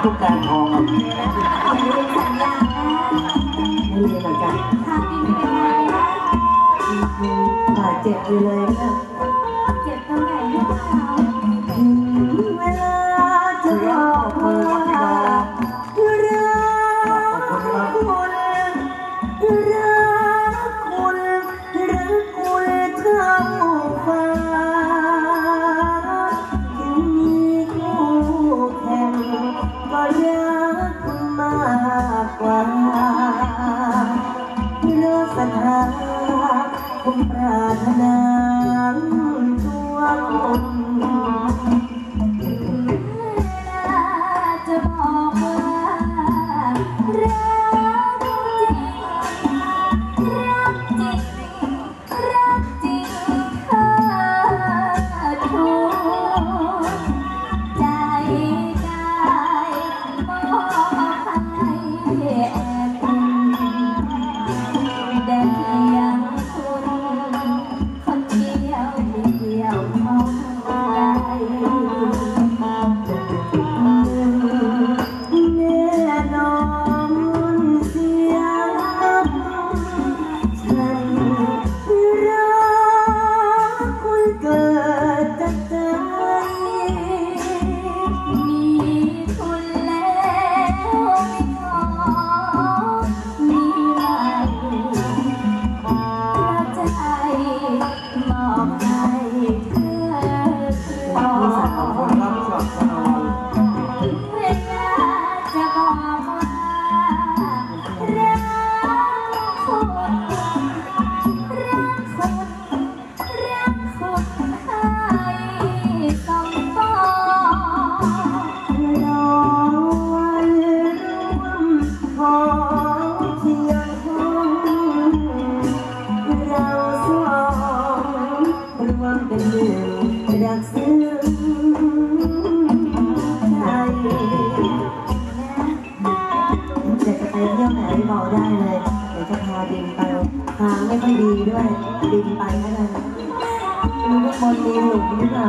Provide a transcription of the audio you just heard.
ตุ๊กแกทองครับไม่ได้สัญญาไม่เรียนหรอกจ้ะทำดีไม่ได้บาดเจ็บอยู่เลยนะเจ็บตรงไหนลูกเขาเวลาจะบอกว่ารักคุณรักคุณรักคุณเท่าฟ้าถึงมีคู่แข่งก็รักคุณมากกว่าเพราะศรัทธาผมปรารถนาตัวคุณจะบอกว่ารักจริงรักจริงรักจริงค่าทุกใจกายมอบให้แอบได้เพียงคุณคนเดียวไม่เดียวเท่าไรแน่นอนเสียงฉันรักคุณเกิดจากใจมีคุณแล้วไม่ขอมีใหม่เพราะใจมอบให้เธอคือ มีสัตว์ของคนรับผิดชอบคนเอาเวลาจะบอกว่ารักคุณรักคุณให้สมปองรอวันร่วมของเพียงคุณเราสองรวมเป็นหนึ่งรักซึ้งใจจะไปเที่ยวไหนบอกได้เลยเดี๋ยวจะพาบินไปทางไม่ค่อยดีด้วยบินไปแล้วกันมีทุกคนมีหลุมหรือเปล่า